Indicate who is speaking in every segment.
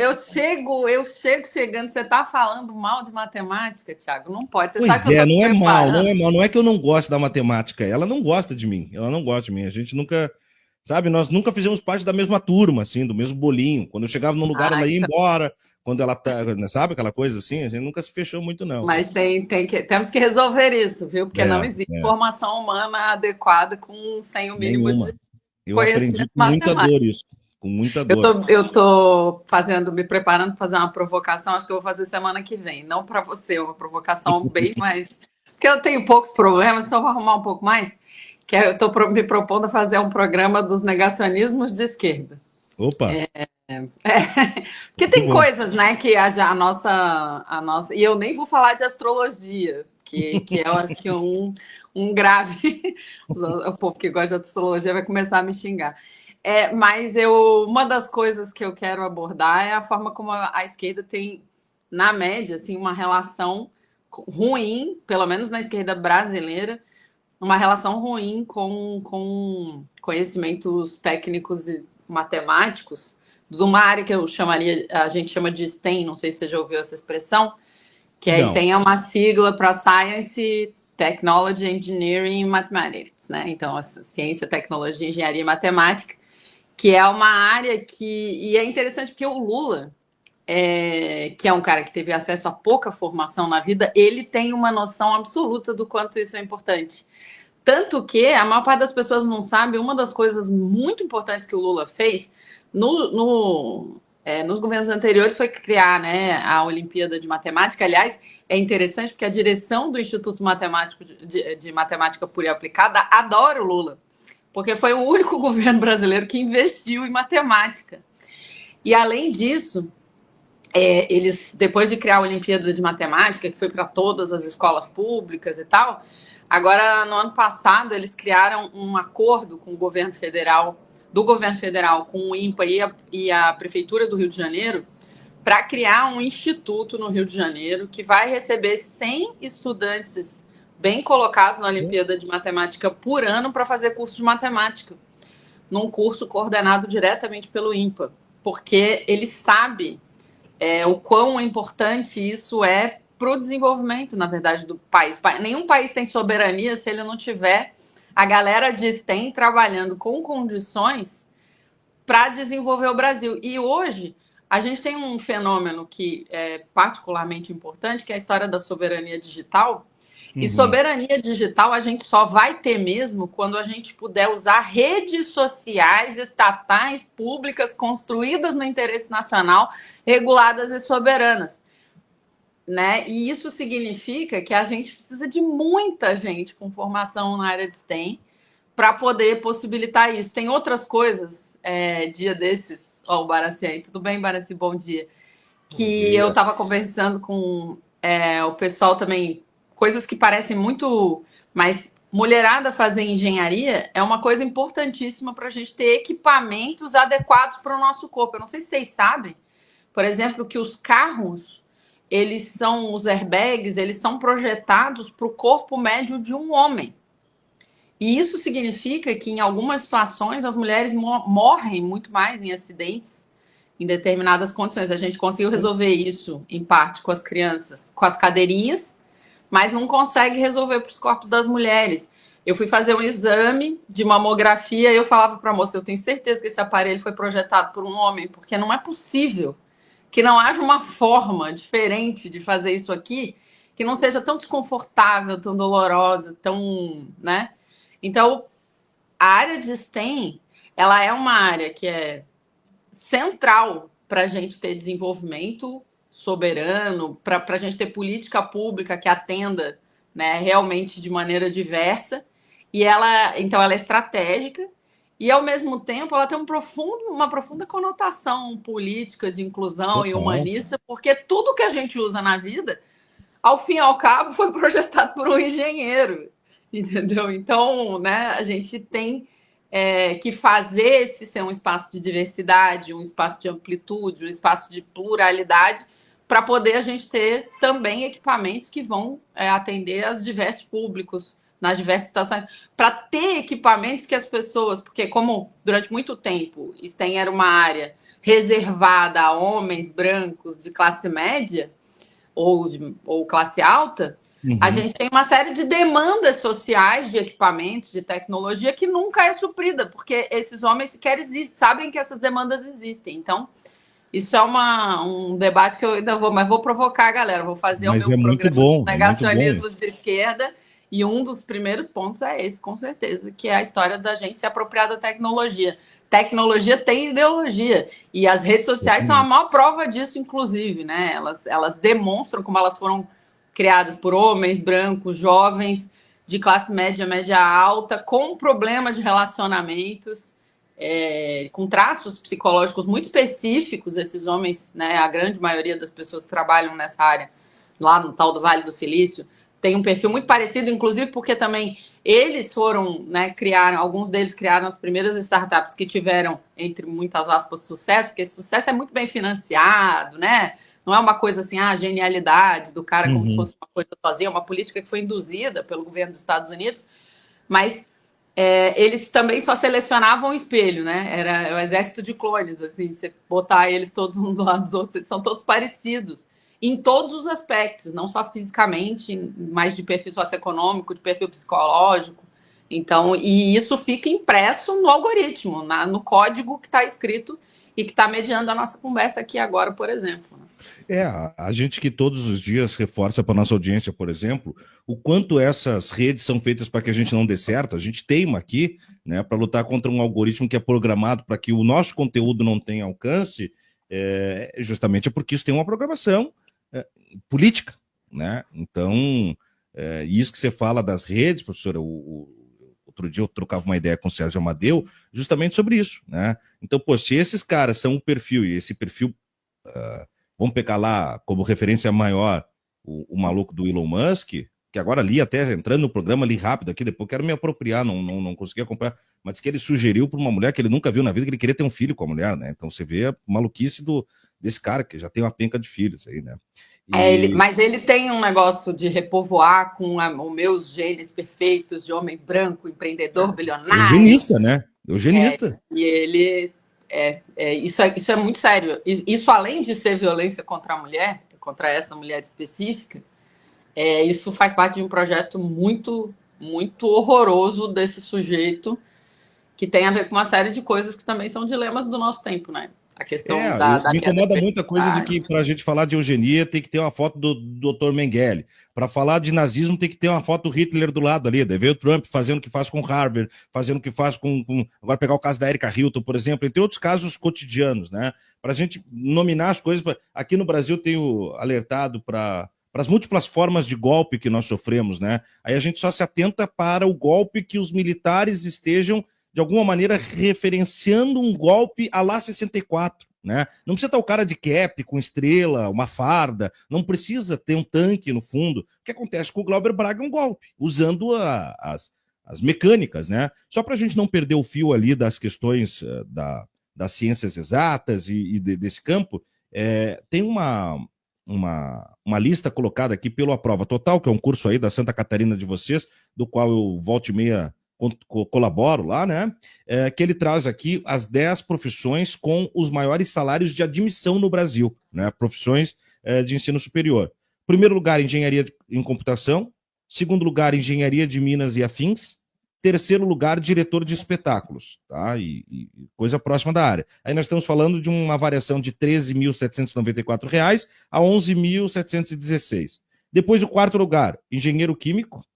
Speaker 1: eu chego chegando, você está falando mal de matemática, Thiago? Não pode. Você sabe
Speaker 2: Pois
Speaker 1: que eu
Speaker 2: é,
Speaker 1: estou me
Speaker 2: não é mal, não é
Speaker 1: preparando.
Speaker 2: mal. Não é que eu não gosto da matemática. Ela não gosta de mim. Ela não gosta de mim. A gente nunca, sabe, nós nunca fizemos parte da mesma turma, assim, do mesmo bolinho. Quando eu chegava num lugar,
Speaker 1: Ah,
Speaker 2: ela ia
Speaker 1: então.
Speaker 2: embora. Quando ela tá, sabe aquela coisa assim? A gente nunca se fechou muito, não.
Speaker 1: Mas temos que resolver isso, viu? Porque não
Speaker 2: É,
Speaker 1: existe
Speaker 2: é,
Speaker 1: formação humana adequada sem o mínimo de
Speaker 2: nenhuma. Eu aprendi
Speaker 1: conhecimento
Speaker 2: com muita
Speaker 1: matemático.
Speaker 2: dor isso. Com muita dor.
Speaker 1: Eu tô me preparando para fazer uma provocação, acho que eu vou fazer semana que vem. Não para você, uma provocação bem mais. Porque eu tenho poucos problemas, então eu vou arrumar um pouco mais. Eu estou me propondo a fazer um programa dos negacionismos de esquerda.
Speaker 2: Opa,
Speaker 1: Porque
Speaker 2: muito
Speaker 1: tem
Speaker 2: bom.
Speaker 1: coisas, né, que a nossa. E eu nem vou falar de astrologia, que eu acho que um grave. O povo que gosta de astrologia vai começar a me xingar. Mas uma das coisas que eu quero abordar é a forma como a esquerda tem, na média, assim, uma relação ruim, pelo menos na esquerda brasileira, uma relação ruim com conhecimentos técnicos e matemáticos, de uma área que eu chamaria, a gente chama de STEM, não sei se você já ouviu essa expressão, que a
Speaker 2: Não.
Speaker 1: STEM é uma sigla para Science, Technology, Engineering e Mathematics, né? Então, a ciência, tecnologia, engenharia e matemática, que é uma área e é interessante porque o Lula, que é um cara que teve acesso a pouca formação na vida, ele tem uma noção absoluta do quanto isso é importante. Tanto que a maior parte das pessoas não sabe, uma das coisas muito importantes que o Lula fez nos governos anteriores foi criar, né, a Olimpíada de Matemática. Aliás, é interessante porque a direção do Instituto Matemático de Matemática Pura e Aplicada adora o Lula, porque foi o único governo brasileiro que investiu em matemática. E além disso, eles, depois de criar a Olimpíada de Matemática, que foi para todas as escolas públicas e tal, agora no ano passado eles criaram um acordo com o governo federal, do governo federal com o INPA e a Prefeitura do Rio de Janeiro, para criar um instituto no Rio de Janeiro que vai receber 100 estudantes bem colocados na Olimpíada de Matemática por ano para fazer curso de matemática, num curso coordenado diretamente pelo INPA, porque ele sabe o quão importante isso é para o desenvolvimento, na verdade, do país. Nenhum país tem soberania se ele não tiver a galera de STEM trabalhando com condições para desenvolver o Brasil. E hoje a gente tem um fenômeno que é particularmente importante, que é a história da soberania digital. E
Speaker 2: Uhum.
Speaker 1: soberania digital a gente só vai ter mesmo quando a gente puder usar redes sociais estatais públicas construídas no interesse nacional, reguladas e soberanas, né? E isso significa que a gente precisa de muita gente com formação na área de STEM para poder possibilitar isso. Tem outras coisas, dia desses, ó, o Baraci aí, tudo bem, Baraci? Bom dia.
Speaker 2: Bom
Speaker 1: Que eu
Speaker 2: dia.
Speaker 1: estava conversando com o pessoal também, coisas que parecem muito, mas mulherada fazer engenharia é uma coisa importantíssima para a gente ter equipamentos adequados para o nosso corpo. Eu não sei se vocês sabem, por exemplo, que os carros, os airbags, eles são projetados para o corpo médio de um homem. E isso significa que, em algumas situações, as mulheres morrem muito mais em acidentes em determinadas condições. A gente conseguiu resolver isso, em parte, com as crianças, com as cadeirinhas, mas não consegue resolver para os corpos das mulheres. Eu fui fazer um exame de mamografia e eu falava para a moça, eu tenho certeza que esse aparelho foi projetado por um homem, porque não é possível que não haja uma forma diferente de fazer isso aqui que não seja tão desconfortável, tão dolorosa, tão, né? Então, a área de STEM, ela é uma área que é central para a gente ter desenvolvimento soberano, para a gente ter política pública que atenda, né, realmente de maneira diversa. E então, ela é estratégica e, ao mesmo tempo, ela tem uma profunda conotação política de inclusão e
Speaker 2: Total.
Speaker 1: humanista, porque tudo que a gente usa na vida, ao fim e ao cabo, foi projetado por um engenheiro, entendeu? Então, né, a gente tem que fazer esse ser um espaço de diversidade, um espaço de amplitude, um espaço de pluralidade, para poder a gente ter também equipamentos que vão atender aos diversos públicos, nas diversas situações, para ter equipamentos que as pessoas, porque como durante muito tempo STEM era uma área reservada a homens brancos de classe média ou classe alta, a gente tem uma série de demandas sociais de equipamentos, de tecnologia que nunca é suprida, porque esses homens sequer sabem que essas demandas existem. Então, isso é um debate que eu ainda vou provocar a galera. Vou fazer
Speaker 2: Mas
Speaker 1: o meu programa
Speaker 2: bom,
Speaker 1: de negacionismos de esquerda. E um dos primeiros pontos é esse, com certeza, que é a história da gente se apropriar da tecnologia. Tecnologia tem ideologia. E as redes sociais são a maior prova disso, inclusive, né? Elas demonstram como elas foram criadas por homens brancos, jovens, de classe média, média alta, com problemas de relacionamentos. Com traços psicológicos muito específicos, esses homens, né, a grande maioria das pessoas que trabalham nessa área, lá no tal do Vale do Silício, tem um perfil muito parecido, inclusive porque também eles foram, né, alguns deles criaram as primeiras startups que tiveram, entre muitas aspas, sucesso, porque esse sucesso é muito bem financiado, né? Não é uma coisa assim, genialidade do cara como se fosse uma coisa sozinha, é uma política que foi induzida pelo governo dos Estados Unidos, mas eles também só selecionavam o espelho, né? Era o exército de clones, assim, você botar eles todos um do lado dos outros, eles são todos parecidos em todos os aspectos, não só fisicamente, mas de perfil socioeconômico, de perfil psicológico. Então, e isso fica impresso no algoritmo, no código que está escrito e que está mediando a nossa conversa aqui agora, por exemplo.
Speaker 2: A gente que todos os dias reforça para nossa audiência, por exemplo, o quanto essas redes são feitas para que a gente não dê certo. A gente teima aqui, né, para lutar contra um algoritmo que é programado para que o nosso conteúdo não tenha alcance, justamente porque isso tem uma programação política, né? Então, isso que você fala das redes, professora, outro dia eu trocava uma ideia com o Sérgio Amadeu justamente sobre isso, né? Então, se esses caras são um perfil, e esse perfil, vamos pegar lá como referência maior o maluco do Elon Musk, que agora li até entrando no programa, li rápido aqui, depois quero me apropriar, não consegui acompanhar, mas que ele sugeriu para uma mulher que ele nunca viu na vida, que ele queria ter um filho com a mulher, né? Então você vê a maluquice desse cara, que já tem uma penca de filhos aí, né?
Speaker 1: Mas ele tem um negócio de repovoar com os meus genes perfeitos de homem branco, empreendedor, bilionário.
Speaker 2: Eugenista, né? Eugenista.
Speaker 1: E ele... isso é muito sério. Isso, além de ser violência contra a mulher, contra essa mulher específica, isso faz parte de um projeto muito, muito horroroso desse sujeito, que tem a ver com uma série de coisas que também são dilemas do nosso tempo, né? A questão
Speaker 2: me incomoda muito a coisa de que para a gente falar de eugenia tem que ter uma foto do Dr. Mengele. Para falar de nazismo tem que ter uma foto do Hitler do lado ali. Daí veio o Trump fazendo o que faz com Harvard, fazendo o que faz com... Agora pegar o caso da Erika Hilton, por exemplo, entre outros casos cotidianos, né? Para a gente nominar as coisas. Aqui no Brasil tenho alertado para as múltiplas formas de golpe que nós sofremos, né? Aí a gente só se atenta para o golpe que os militares estejam de alguma maneira referenciando um golpe à lá 64, né? Não precisa estar o cara de cap, com estrela, uma farda, não precisa ter um tanque no fundo. O que acontece com o Glauber Braga é um golpe, usando as mecânicas, né? Só para a gente não perder o fio ali das questões das ciências exatas e desse campo, tem uma lista colocada aqui pelo Aprova Total, que é um curso aí da Santa Catarina de vocês, do qual eu volto e meia colaboro lá, né? Que ele traz aqui as 10 profissões com os maiores salários de admissão no Brasil, né? Profissões de ensino superior. Primeiro lugar, engenharia em computação. Segundo lugar, engenharia de minas e afins. Terceiro lugar, diretor de espetáculos, tá? E coisa próxima da área. Aí nós estamos falando de uma variação de R$ 13.794 a R$ 11.716. Depois, o quarto lugar, engenheiro químico.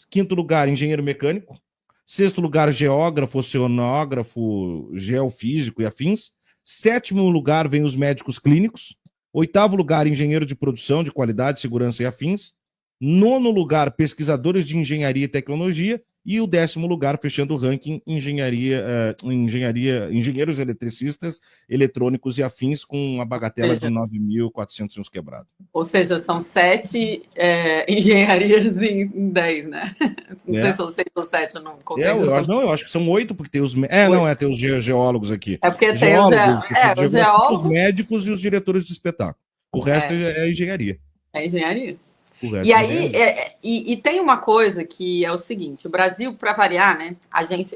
Speaker 2: Quinto lugar, engenheiro mecânico. Sexto lugar, geógrafo, oceanógrafo, geofísico e afins. Sétimo lugar, vem os médicos clínicos. Oitavo lugar, engenheiro de produção, de qualidade, segurança e afins. Nono lugar, pesquisadores de engenharia e tecnologia. E o 10º lugar, fechando o ranking, engenheiros eletricistas, eletrônicos e afins, com uma bagatela de 9.400 uns quebrados.
Speaker 1: Ou seja, são 7 engenharias em 10, né? Não sei se são 6 ou 7, eu não consigo.
Speaker 2: Eu acho que são 8, porque tem os... tem os geólogos aqui.
Speaker 1: Porque tem os geólogos,
Speaker 2: os médicos e os diretores de espetáculo. O resto é engenharia.
Speaker 1: É engenharia.
Speaker 2: O resto
Speaker 1: E
Speaker 2: de
Speaker 1: aí,
Speaker 2: engenharia.
Speaker 1: e tem uma coisa que é o seguinte: o Brasil, para variar, né?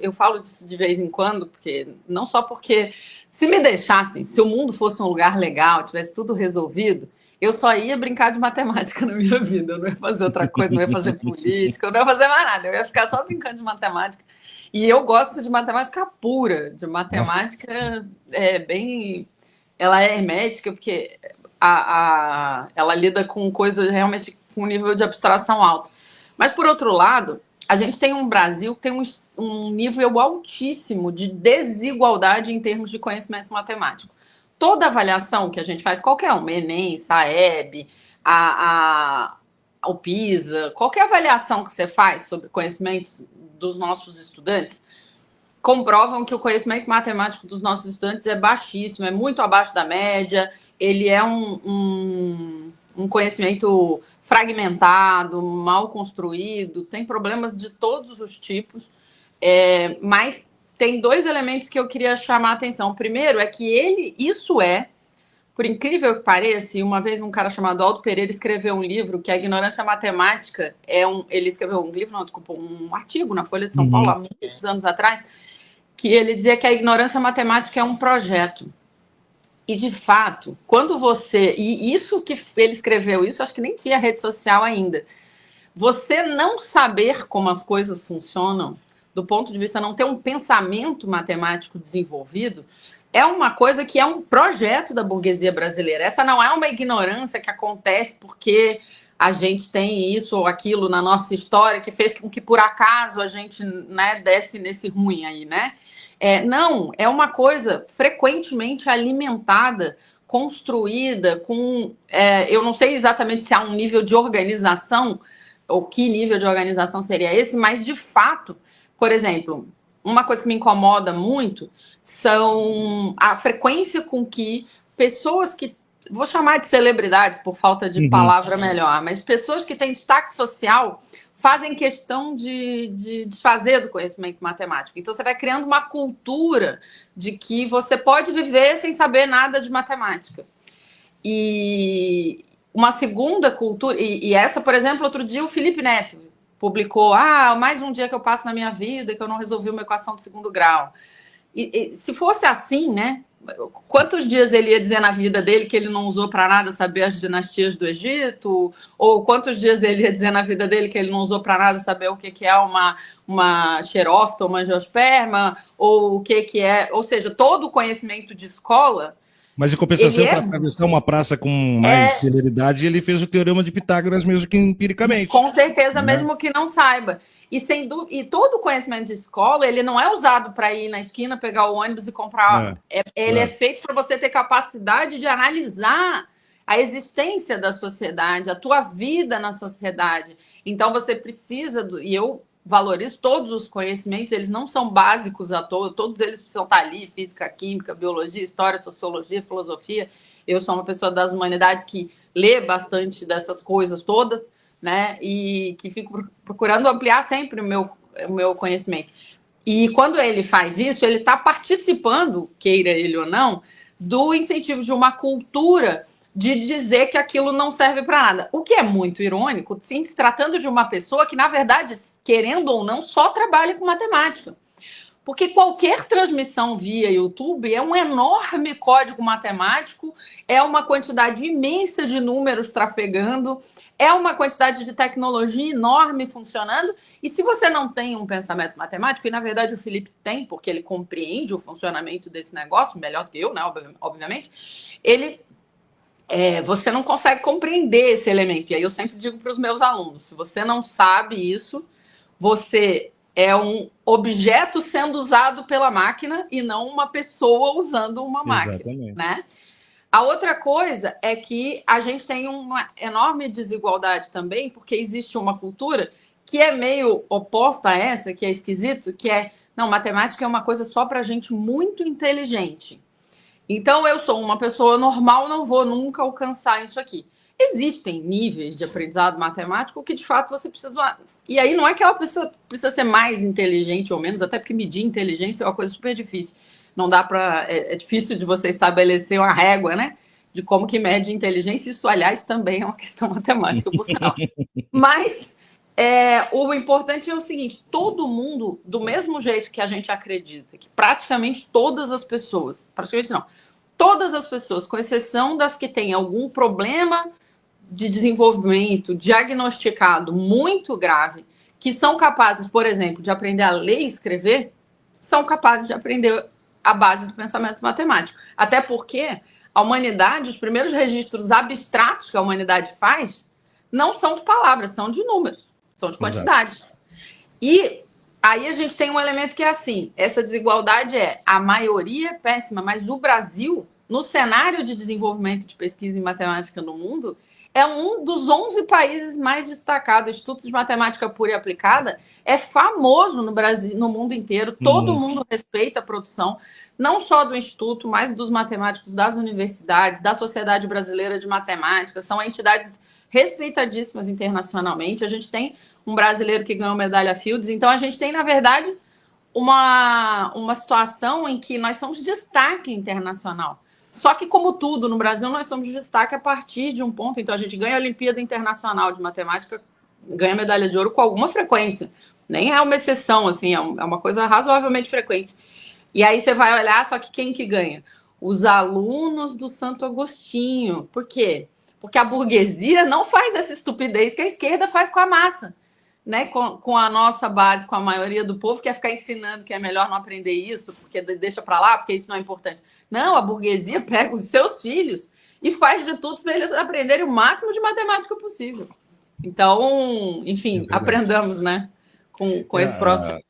Speaker 1: Eu falo disso de vez em quando, porque não só porque se me deixassem, se o mundo fosse um lugar legal, tivesse tudo resolvido, eu só ia brincar de matemática na minha vida. Eu não ia fazer outra coisa, não ia fazer política, eu não ia fazer mais nada. Eu ia ficar só brincando de matemática. E eu gosto de matemática pura, de
Speaker 2: Nossa.
Speaker 1: matemática bem. Ela é hermética, porque ela lida com coisas realmente com um nível de abstração alto. Mas, por outro lado, a gente tem um Brasil que tem um nível altíssimo de desigualdade em termos de conhecimento matemático. Toda avaliação que a gente faz, qualquer um, Enem, Saeb, a, o PISA, qualquer avaliação que você faz sobre conhecimentos dos nossos estudantes, comprovam que o conhecimento matemático dos nossos estudantes é baixíssimo, é muito abaixo da média, ele é um conhecimento fragmentado, mal construído, tem problemas de todos os tipos, mas tem dois elementos que eu queria chamar a atenção. O primeiro é que por incrível que pareça, uma vez um cara chamado Aldo Pereira escreveu um livro que a ignorância matemática ele escreveu um livro, não, desculpa, um artigo na Folha de São Paulo há muitos anos atrás, que ele dizia que a ignorância matemática é um projeto. E, de fato, quando você... E isso que ele escreveu, isso acho que nem tinha rede social ainda. Você não saber como as coisas funcionam, do ponto de vista não ter um pensamento matemático desenvolvido, é uma coisa que é um projeto da burguesia brasileira. Essa não é uma ignorância que acontece porque a gente tem isso ou aquilo na nossa história que fez com que, por acaso, a gente, né, desse nesse ruim aí, né? Não, é uma coisa frequentemente alimentada, construída eu não sei exatamente se há um nível de organização, ou que nível de organização seria esse, mas, de fato, por exemplo, uma coisa que me incomoda muito são a frequência com que pessoas que, vou chamar de celebridades por falta de palavra melhor, mas pessoas que têm destaque social fazem questão de desfazer do conhecimento matemático. Então, você vai criando uma cultura de que você pode viver sem saber nada de matemática. E uma segunda cultura... E essa, por exemplo, outro dia o Felipe Neto publicou mais um dia que eu passo na minha vida que eu não resolvi uma equação de segundo grau. E se fosse assim, né? Quantos dias ele ia dizer na vida dele que ele não usou para nada saber as dinastias do Egito? Ou quantos dias ele ia dizer na vida dele que ele não usou para nada saber o que é uma xerófita, uma angiosperma? Ou o que é... Ou seja, todo o conhecimento de escola...
Speaker 2: Mas, em compensação, para atravessar uma praça com mais celeridade, ele fez o teorema de Pitágoras, mesmo que empiricamente.
Speaker 1: Com certeza, né? Mesmo que não saiba. E todo o conhecimento de escola, ele não é usado para ir na esquina, pegar o ônibus e comprar. Ele é feito para você ter capacidade de analisar a existência da sociedade, a tua vida na sociedade. Então, você precisa... E eu valorizo todos os conhecimentos, eles não são básicos à toa, todos eles precisam estar ali, física, química, biologia, história, sociologia, filosofia. Eu sou uma pessoa das humanidades que lê bastante dessas coisas todas, né? E que fico procurando ampliar sempre o meu conhecimento. E quando ele faz isso, ele está participando, queira ele ou não, do incentivo de uma cultura de dizer que aquilo não serve para nada. O que é muito irônico, sim, se tratando de uma pessoa que, na verdade, querendo ou não, só trabalha com matemática. Porque qualquer transmissão via YouTube é um enorme código matemático, é uma quantidade imensa de números trafegando, é uma quantidade de tecnologia enorme funcionando. E se você não tem um pensamento matemático, e na verdade o Felipe tem, porque ele compreende o funcionamento desse negócio, melhor do que eu, né, obviamente, você não consegue compreender esse elemento. E aí eu sempre digo para os meus alunos, se você não sabe isso, você é um objeto sendo usado pela máquina e não uma pessoa usando uma máquina.
Speaker 2: Exatamente.
Speaker 1: Né? A outra coisa é que a gente tem uma enorme desigualdade também, porque existe uma cultura que é meio oposta a essa, que é esquisito, que não, matemática é uma coisa só para gente muito inteligente. Então, eu sou uma pessoa normal, não vou nunca alcançar isso aqui. Existem níveis de aprendizado matemático que, de fato, você precisa... E aí não é que ela precisa ser mais inteligente ou menos, até porque medir inteligência é uma coisa super difícil. Não dá para... É difícil de você estabelecer uma régua, né? de como que mede inteligência. Isso, aliás, também é uma questão matemática, por sinal. Mas o importante é o seguinte, todo mundo, do mesmo jeito que a gente acredita, que praticamente todas as pessoas, praticamente não, todas as pessoas, com exceção das que têm algum problema de desenvolvimento diagnosticado muito grave, que são capazes, por exemplo, de aprender a ler e escrever, são capazes de aprender a base do pensamento matemático. Até porque a humanidade, os primeiros registros abstratos que a humanidade faz, não são de palavras, são de números, são de quantidades. Exato. E aí a gente tem um elemento que é assim, essa desigualdade a maioria é péssima, mas o Brasil, no cenário de desenvolvimento de pesquisa em matemática no mundo, é um dos 11 países mais destacados. O Instituto de Matemática Pura e Aplicada é famoso no Brasil, no mundo inteiro. Todo mundo respeita a produção, não só do Instituto, mas dos matemáticos das universidades, da Sociedade Brasileira de Matemática. São entidades respeitadíssimas internacionalmente. A gente tem um brasileiro que ganhou medalha Fields. Então, a gente tem, na verdade, uma situação em que nós somos destaque internacional. Só que, como tudo no Brasil, nós somos destaque a partir de um ponto. Então, a gente ganha a Olimpíada Internacional de Matemática, ganha medalha de ouro com alguma frequência. Nem é uma exceção, assim, é uma coisa razoavelmente frequente. E aí você vai olhar, só que quem que ganha? Os alunos do Santo Agostinho. Por quê? Porque a burguesia não faz essa estupidez que a esquerda faz com a massa. Né, com a nossa base, com a maioria do povo, quer ficar ensinando que é melhor não aprender isso, porque deixa para lá, porque isso não é importante. Não, a burguesia pega os seus filhos e faz de tudo para eles aprenderem o máximo de matemática possível. Então, enfim, aprendamos, né, com esse processo.